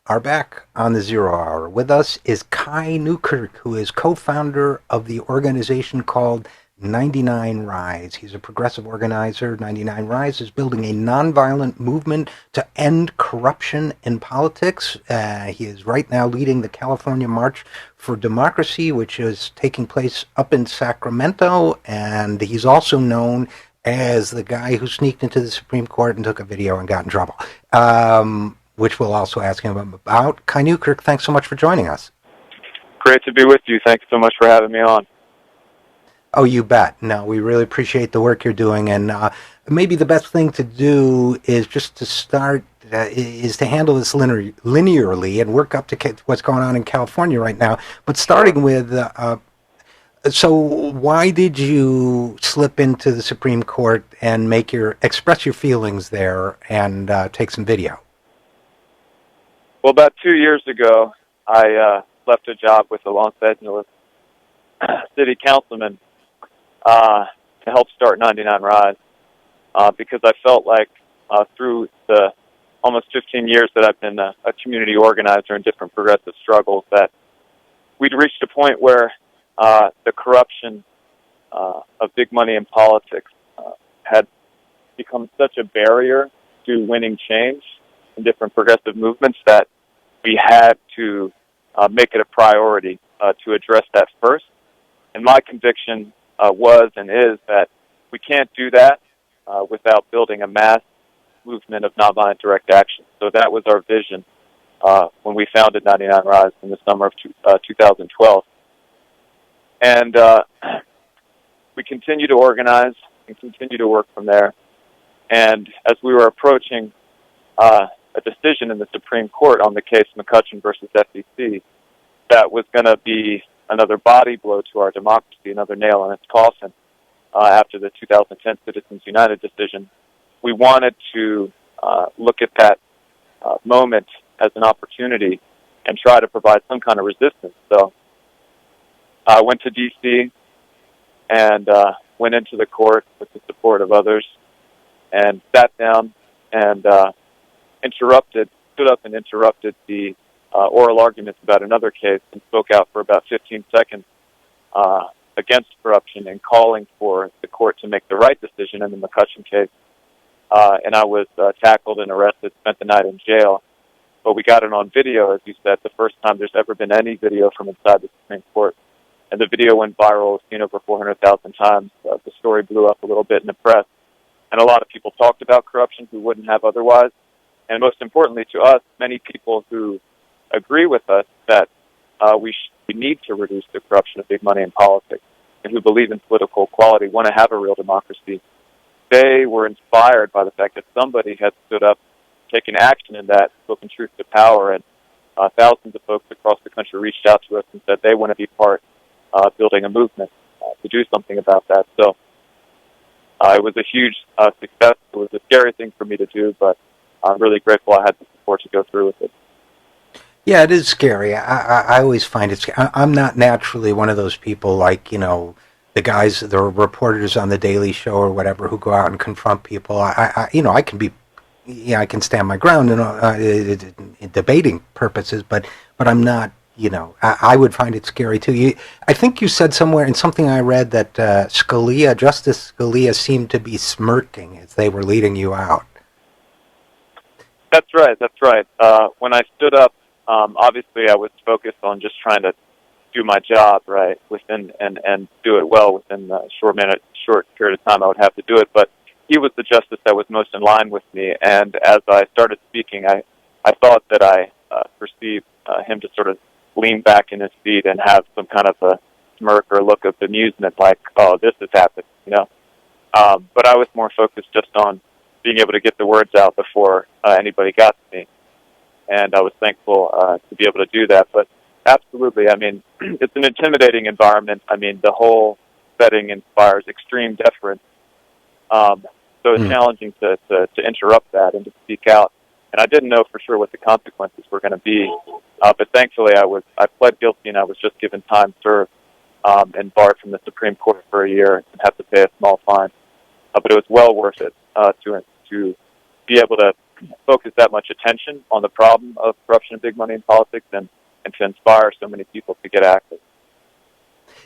are back on the Zero Hour. With us is Kai Newkirk, who is co-founder of the organization called 99 Rise. He's a progressive organizer. 99 Rise is building a nonviolent movement to end corruption in politics. He is right now leading the California March for Democracy, which is taking place up in Sacramento, and he's also known as the guy who sneaked into the Supreme Court and took a video and got in trouble. Which we'll also ask him about. Kai Newkirk, thanks so much for joining us. Great to be with you. Thanks so much for having me on. Oh, you bet. No, we really appreciate the work you're doing, and maybe the best thing to do is just to start, is to handle this linearly and work up to what's going on in California right now. But starting with, so why did you slip into the Supreme Court and express your feelings there and take some video? Well, about 2 years ago, I left a job with the Los Angeles City Councilman to help start 99 Rise because I felt like through the almost 15 years that I've been a community organizer in different progressive struggles that we'd reached a point where the corruption of big money in politics had become such a barrier to winning change in different progressive movements that we had to make it a priority to address that first. And my conviction was and is that we can't do that without building a mass movement of nonviolent direct action. So that was our vision when we founded 99 Rise in the summer of 2012. And we continue to organize and continue to work from there. And as we were approaching a decision in the Supreme Court on the case McCutcheon versus FEC, that was going to be another body blow to our democracy, another nail in its coffin after the 2010 Citizens United decision. We wanted to look at that moment as an opportunity and try to provide some kind of resistance. So I went to D.C. and went into the court with the support of others and sat down and stood up and interrupted the oral arguments about another case and spoke out for about 15 seconds against corruption and calling for the court to make the right decision in the McCutcheon case. And I was tackled and arrested, spent the night in jail. But we got it on video, as you said, the first time there's ever been any video from inside the Supreme Court. And the video went viral, seen over 400,000 times. The story blew up a little bit in the press. And a lot of people talked about corruption who wouldn't have otherwise. And most importantly to us, many people who agree with us that we need to reduce the corruption of big money in politics and who believe in political equality, want to have a real democracy. They were inspired by the fact that somebody had stood up, taken action in that, spoken truth to power, and thousands of folks across the country reached out to us and said they want to be part of building a movement to do something about that. So it was a huge success. It was a scary thing for me to do, but I'm really grateful I had the support to go through with it. Yeah, it is scary. I always find it scary. I'm not naturally one of those people like, the reporters on the Daily Show or whatever who go out and confront people. I can be, I can stand my ground in debating purposes, but I'm not, I would find it scary too. I think you said somewhere in something I read that Justice Scalia seemed to be smirking as they were leading you out. That's right. When I stood up, obviously I was focused on just trying to do my job, right, and do it well within the short period of time I would have to do it. But he was the justice that was most in line with me, and as I started speaking, I thought that I perceived him to sort of lean back in his seat and have some kind of a smirk or look of amusement, like, oh, this has happened, But I was more focused just on being able to get the words out before anybody got to me. And I was thankful to be able to do that. But absolutely, it's an intimidating environment. The whole setting inspires extreme deference. So it's challenging to interrupt that and to speak out. And I didn't know for sure what the consequences were going to be. But thankfully, I pled guilty and I was just given time served and barred from the Supreme Court for a year and have to pay a small fine. But it was well worth it to be able to focus that much attention on the problem of corruption and big money in politics and to inspire so many people to get active.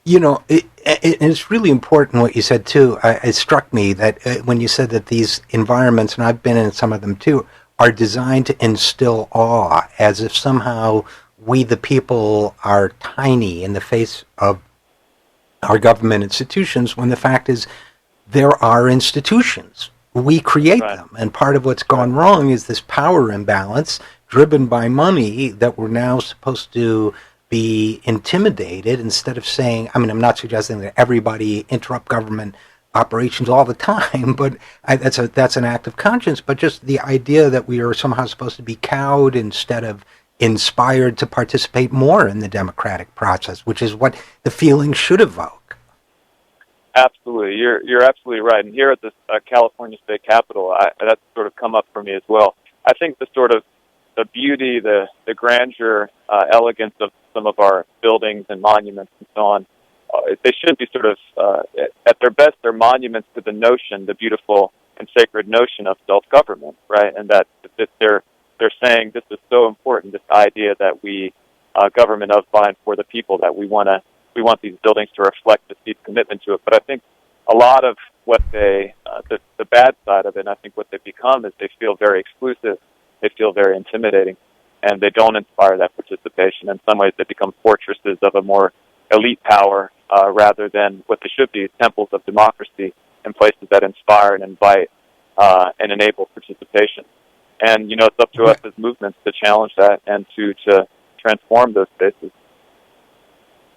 You know, it's really important what you said too. It struck me that when you said that these environments, and I've been in some of them too, are designed to instill awe, as if somehow we, the people, are tiny in the face of our government institutions, when the fact is there are institutions. We create Right. them. And part of what's gone Right. wrong is this power imbalance driven by money that we're now supposed to be intimidated instead of saying, I mean, I'm not suggesting that everybody interrupt government operations all the time, but that's an act of conscience. But just the idea that we are somehow supposed to be cowed instead of inspired to participate more in the democratic process, which is what the feeling should evoke. Absolutely, you're absolutely right. And here at the California State Capitol, that's sort of come up for me as well. I think the beauty, the grandeur, elegance of some of our buildings and monuments and so on, they should be sort of at their best, they're monuments to the notion, the beautiful and sacred notion of self-government, right? And that they're saying this is so important, this idea that we government of, by, and for the people, that we want these buildings to reflect this deep commitment to it. But I think a lot of what the bad side of it, and I think what they become, is they feel very exclusive, they feel very intimidating, and they don't inspire that participation. In some ways, they become fortresses of a more elite power rather than what they should be, temples of democracy and places that inspire and invite and enable participation. And, it's up to us as movements to challenge that and to transform those spaces.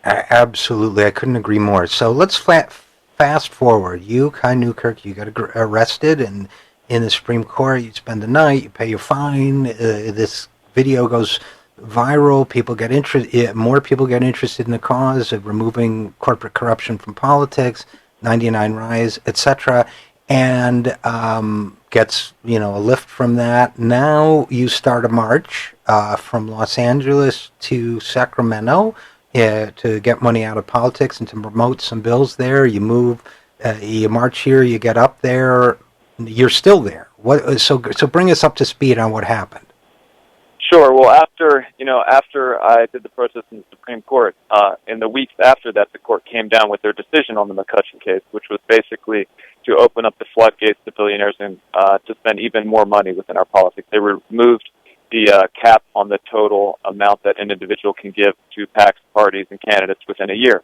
Absolutely, I couldn't agree more. So let's fast forward. You, Kai Newkirk, you got arrested and in the Supreme Court. You spend the night. You pay your fine. This video goes viral. People get more people get interested in the cause of removing corporate corruption from politics. 99 Rise, etc., and gets a lift from that. Now you start a march from Los Angeles to Sacramento. To get money out of politics and to promote some bills there. You move, you march here, you get up there, you're still there. So bring us up to speed on what happened. Sure. Well, after I did the protest in the Supreme Court, in the weeks after that, the court came down with their decision on the McCutcheon case, which was basically to open up the floodgates to billionaires and to spend even more money within our politics. They removed the cap on the total amount that an individual can give to PACs, parties, and candidates within a year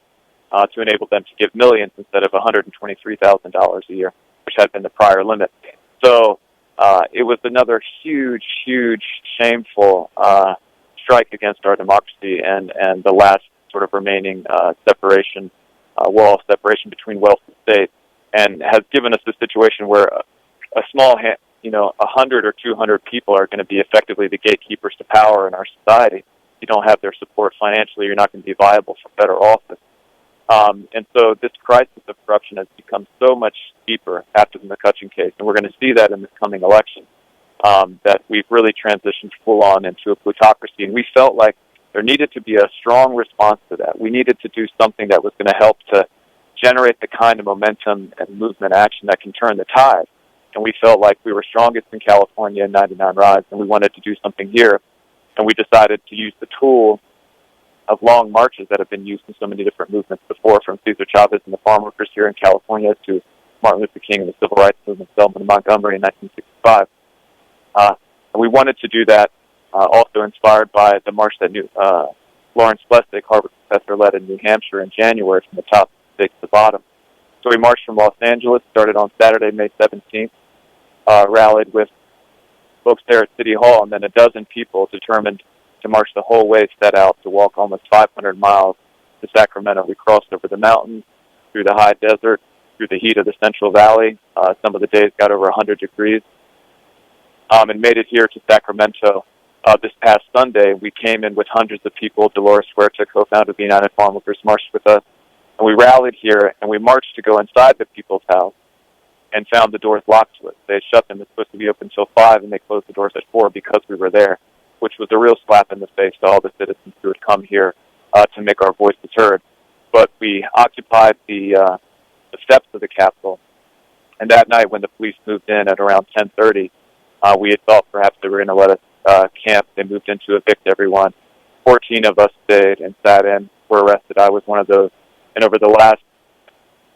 to enable them to give millions instead of $123,000 a year, which had been the prior limit. So it was another huge, shameful strike against our democracy and the last sort of remaining wall of separation between wealth and state, and has given us a situation where a small 100 or 200 people are going to be effectively the gatekeepers to power in our society. If you don't have their support financially, you're not going to be viable for better office. And so this crisis of corruption has become so much deeper after the McCutcheon case, and we're going to see that in this coming election, that we've really transitioned full-on into a plutocracy, and we felt like there needed to be a strong response to that. We needed to do something that was going to help to generate the kind of momentum and movement action that can turn the tide. And we felt like we were strongest in California in 99 Rise, and we wanted to do something here. And we decided to use the tool of long marches that have been used in so many different movements before, from Cesar Chavez and the farm workers here in California to Martin Luther King and the Civil Rights Movement, Selma in Montgomery in 1965. And we wanted to do that, also inspired by the march that Lawrence Blessig, Harvard professor, led in New Hampshire in January from the top of the state to the bottom. So we marched from Los Angeles, started on Saturday, May 17th, rallied with folks there at City Hall, and then a dozen people determined to march the whole way, set out to walk almost 500 miles to Sacramento. We crossed over the mountains, through the high desert, through the heat of the Central Valley. Some of the days got over 100 degrees, and made it here to Sacramento. This past Sunday, we came in with hundreds of people. Dolores Huerta, co-founder of the United Farm Workers, marched with us. And we rallied here, and we marched to go inside the people's house and found the doors locked to us. They had shut them. It's supposed to be open until 5, and they closed the doors at 4 because we were there, which was a real slap in the face to all the citizens who had come here to make our voices heard. But we occupied the steps of the Capitol, and that night when the police moved in at around 10:30, We had thought perhaps they were going to let us camp. They moved in to evict everyone. 14 of us stayed and sat in, were arrested. I was one of those. And over the last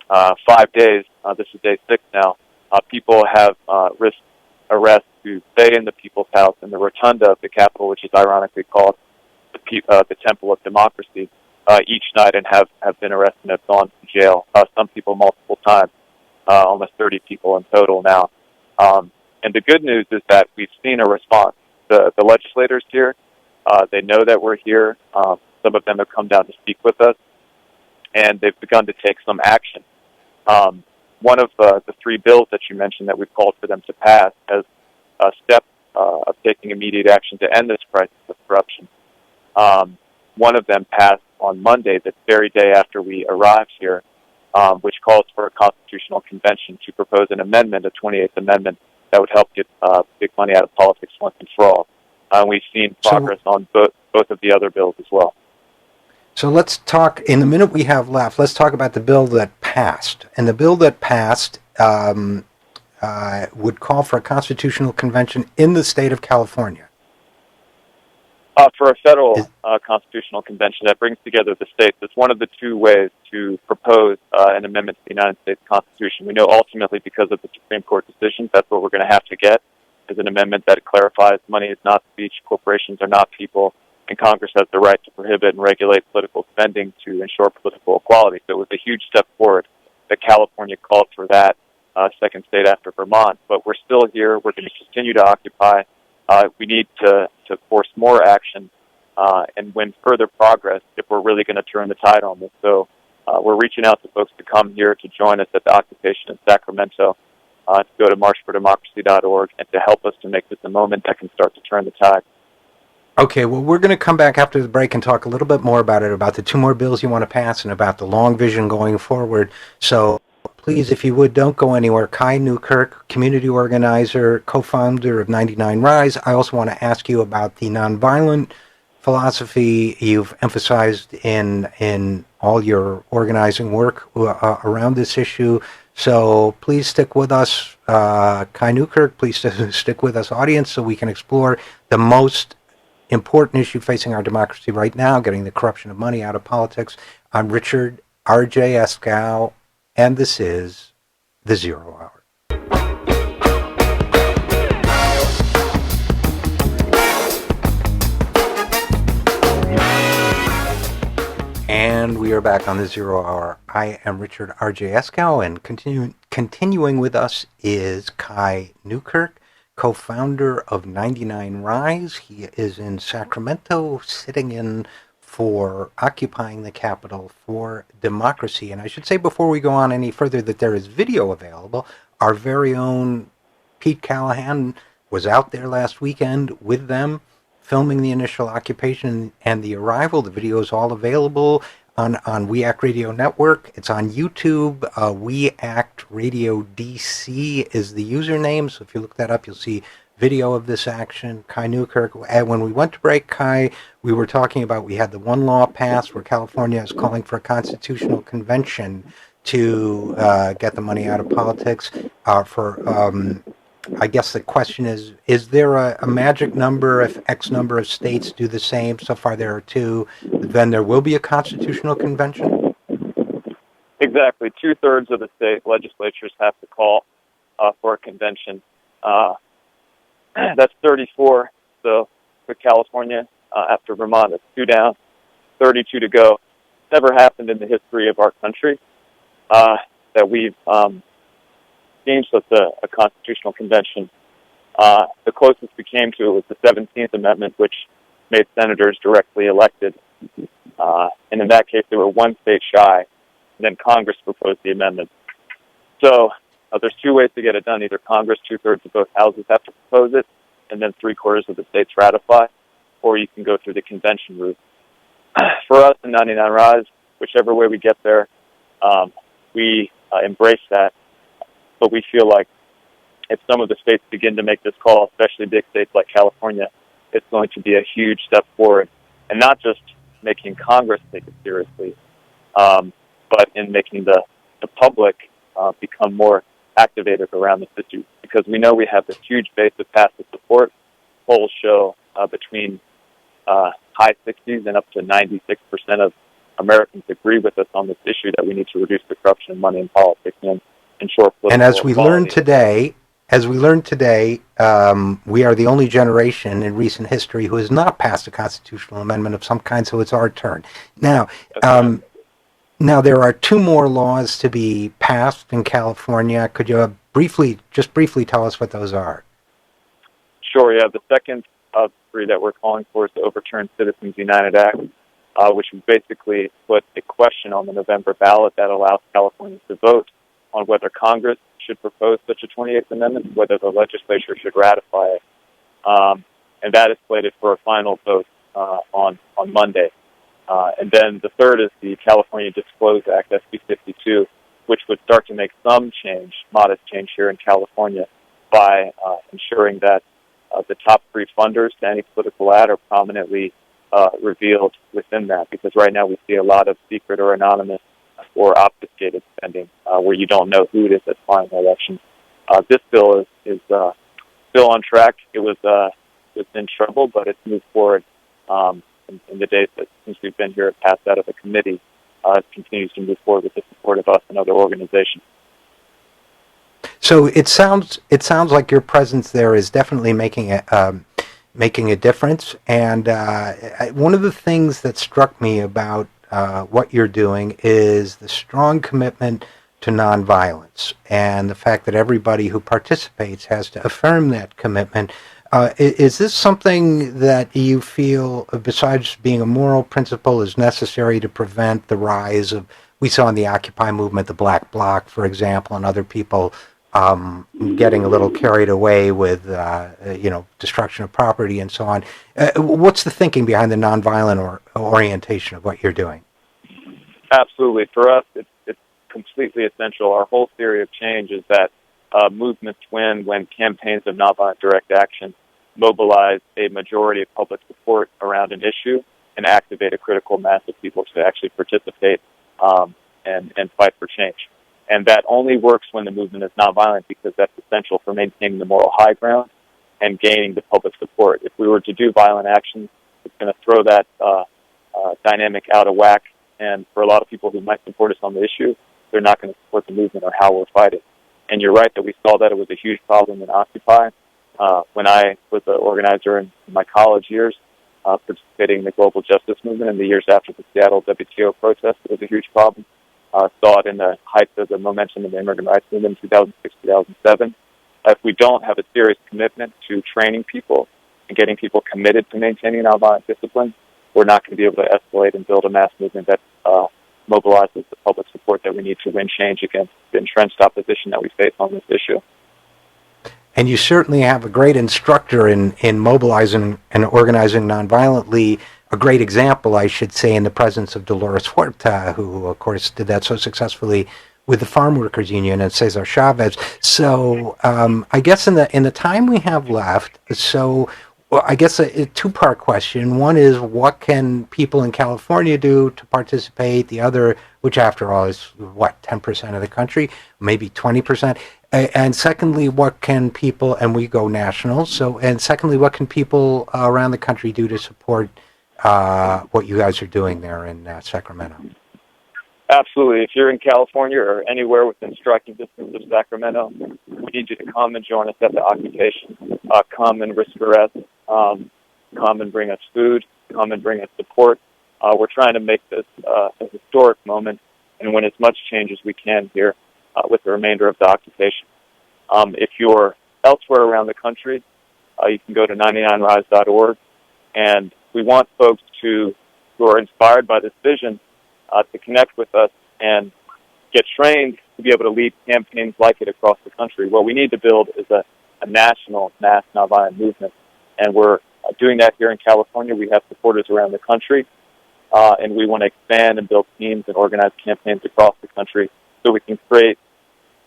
5 days, this is day 6 now, people have risked arrest to stay in the People's House in the rotunda of the Capitol, which is ironically called the Temple of Democracy, each night, and have been arrested and have gone to jail. Some people multiple times, almost 30 people in total now. And the good news is that we've seen a response. The legislators here, they know that we're here. Some of them have come down to speak with us, and they've begun to take some action. One of the 3 bills that you mentioned that we've called for them to pass has a step of taking immediate action to end this crisis of corruption. One of them passed on Monday, the very day after we arrived here, which calls for a constitutional convention to propose an amendment, a 28th Amendment, that would help get big money out of politics once and for all. We've seen progress on both of the other bills as well. So let's talk, in the minute we have left, let's talk about the bill that passed. And the bill that passed would call for a constitutional convention in the state of California. For a federal constitutional convention that brings together the states, it's one of the 2 ways to propose an amendment to the United States Constitution. We know ultimately, because of the Supreme Court decisions, that's what we're going to have to get, is an amendment that clarifies money is not speech, corporations are not people, and Congress has the right to prohibit and regulate political spending to ensure political equality. So it was a huge step forward that California called for that, second state after Vermont. But we're still here. We're going to continue to occupy. We need to force more action and win further progress if we're really going to turn the tide on this. So we're reaching out to folks to come here to join us at the occupation in Sacramento, to go to marchfordemocracy.org, and to help us to make this a moment that can start to turn the tide. Okay, well, we're going to come back after the break and talk a little bit more about it, about the 2 more bills you want to pass and about the long vision going forward. So please, if you would, don't go anywhere. Kai Newkirk, community organizer, co-founder of 99 Rise. I also want to ask you about the nonviolent philosophy you've emphasized in all your organizing work around this issue. So please stick with us, Kai Newkirk. Please stick with us, audience, so we can explore the most important issue facing our democracy right now, getting the corruption of money out of politics. I'm Richard RJ Eskow, and this is The Zero Hour. And we are back on The Zero Hour. I am Richard RJ Eskow, and continuing with us is Kai Newkirk, co-founder of 99 Rise. He is in Sacramento, sitting in for occupying the Capitol for democracy. And I should say, before we go on any further, that there is video available. Our very own Pete Callahan was out there last weekend with them, filming the initial occupation and the arrival. The video is all available on We Act Radio Network. It's on YouTube. We Act Radio DC is the username. So if you look that up, you'll see video of this action. Kai Newkirk. And when we went to break, Kai, we were talking about, we had the one law passed where California is calling for a constitutional convention to get the money out of politics. I guess the question is there a magic number? If X number of states do the same, so far there are 2, then there will be a constitutional convention? Exactly. 2/3 of the state legislatures have to call for a convention. That's 34. So for California, after Vermont, it's 2 down, 32 to go. Never happened in the history of our country that we've seen such a constitutional convention. The closest we came to it was the 17th Amendment, which made senators directly elected. And in that case, they were 1 state shy. And then Congress proposed the amendment. So there's 2 ways to get it done. Either Congress, 2/3 of both houses have to propose it, and then 3/4 of the states ratify, or you can go through the convention route. For us in 99 Rise, whichever way we get there, we embrace that. But we feel like if some of the states begin to make this call, especially big states like California, it's going to be a huge step forward. And not just making Congress take it seriously, but in making the public become more activated around this issue. because we know we have this huge base of passive support. Polls show between high 60s and up to 96% of Americans agree with us on this issue that we need to reduce the corruption of money in politics and ensure political And as we learned equality. today, we are the only generation in recent history who has not passed a constitutional amendment of some kind, so it's our turn. Now, Right. now there are two more laws to be passed in California. Could you just briefly tell us what those are? Sure, yeah. The second of three that we're calling for is to overturn Citizens United Act, which would basically put a question on the November ballot that allows Californians to vote on whether Congress should propose such a 28th Amendment, whether the legislature should ratify it. And that is slated for a final vote on Monday. And then the third is the California Disclose Act, SB 52, which would start to make some change, modest change here in California by ensuring that the top three funders to any political ad are prominently revealed within that, because right now we see a lot of secret or anonymous or obfuscated spending where you don't know who it is that's buying the election. This bill is still on track. It was in trouble, but it's moved forward in the days that since we've been here, it passed out of the committee. It continues to move forward with the support of us and other organizations. So it sounds like your presence there is definitely making a difference. And one of the things that struck me about what you're doing is the strong commitment to nonviolence and the fact that everybody who participates has to affirm that commitment. Is this something that you feel, besides being a moral principle, is necessary to prevent the rise of, we saw in the Occupy movement, the Black Bloc, for example, and other people getting a little carried away with, destruction of property and so on. What's the thinking behind the nonviolent orientation of what you're doing? Absolutely. For us, it's completely essential. Our whole theory of change is that movements win when campaigns of nonviolent direct action mobilize a majority of public support around an issue and activate a critical mass of people to actually participate and fight for change. And that only works when the movement is nonviolent, because that's essential for maintaining the moral high ground and gaining the public support. If we were to do violent action, it's going to throw that dynamic out of whack. And for a lot of people who might support us on the issue, they're not going to support the movement or how we're fighting. And you're right that we saw that it was a huge problem in Occupy. When I was an organizer in my college years, participating in the global justice movement in the years after the Seattle WTO protest, it was a huge problem. Saw it in the height of the momentum in the immigrant rights movement in 2006, 2007. If we don't have a serious commitment to training people and getting people committed to maintaining nonviolent discipline, we're not going to be able to escalate and build a mass movement that mobilizes the public support that we need to win change against the entrenched opposition that we face on this issue. And you certainly have a great instructor in mobilizing and organizing nonviolently, a great example, I should say, in the presence of Dolores Huerta, who, of course, did that so successfully with the Farm Workers Union and Cesar Chavez. So I guess in the time we have left, I guess a two-part question. One is, what can people in California do to participate? The other, which after all is, 10% of the country, maybe 20%? And secondly, what can people, and we go national, and secondly, what can people around the country do to support what you guys are doing there in Sacramento? Absolutely. If you're in California or anywhere within striking distance of Sacramento, we need you to come and join us at the occupation. Come and risk arrest. Come and bring us food. Come and bring us support. We're trying to make this a historic moment and win as much change as we can here with the remainder of the occupation. If you're elsewhere around the country, you can go to 99rise.org. And we want folks who are inspired by this vision to connect with us and get trained to be able to lead campaigns like it across the country. What we need to build is a national mass nonviolent movement, and we're doing that here in California. We have supporters around the country, and we want to expand and build teams and organize campaigns across the country so we can create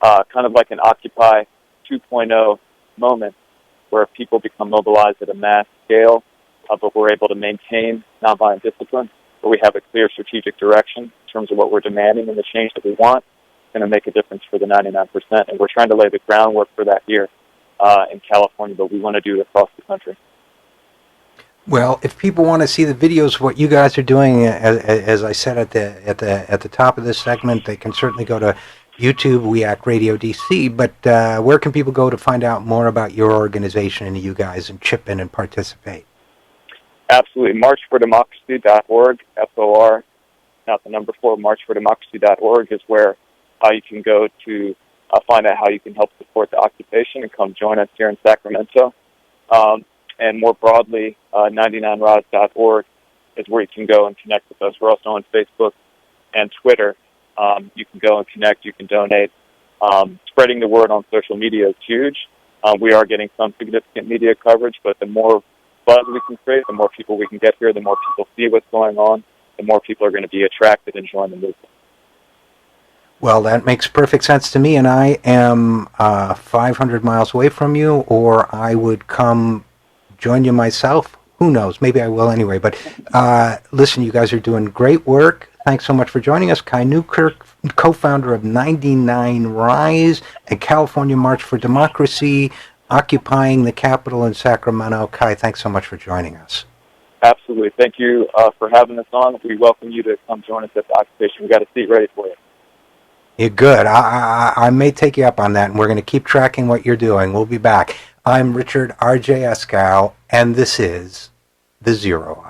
kind of like an Occupy 2.0 moment where people become mobilized at a mass scale, but we're able to maintain nonviolent discipline, where we have a clear strategic direction in terms of what we're demanding and the change that we want. It's going to make a difference for the 99%, and we're trying to lay the groundwork for that here in California, but we want to do it across the country. Well, if people want to see the videos of what you guys are doing, as I said at the top of this segment, they can certainly go to YouTube, We Act Radio DC. But where can people go to find out more about your organization and you guys and chip in and participate? Absolutely. Marchfordemocracy.org, FOR, not the number 4, marchfordemocracy.org is where you can go to find out how you can help support the occupation and come join us here in Sacramento. And more broadly, 99rise.org is where you can go and connect with us. We're also on Facebook and Twitter. You can go and connect. You can donate. Spreading the word on social media is huge. We are getting some significant media coverage, but the more buzz we can create, the more people we can get here, the more people see what's going on, the more people are going to be attracted and join the movement. Well, that makes perfect sense to me, and I am 500 miles away from you, or I would come join you myself. Who knows? Maybe I will anyway. But listen, you guys are doing great work. Thanks so much for joining us. Kai Newkirk, co-founder of 99 Rise and California March for Democracy, occupying the Capitol in Sacramento. Kai, thanks so much for joining us. Absolutely. Thank you for having us on. We welcome you to come join us at the occupation. We've got a seat ready for you. You're good. I may take you up on that, and we're going to keep tracking what you're doing. We'll be back. I'm Richard RJ Eskow, and this is The Zero Hour.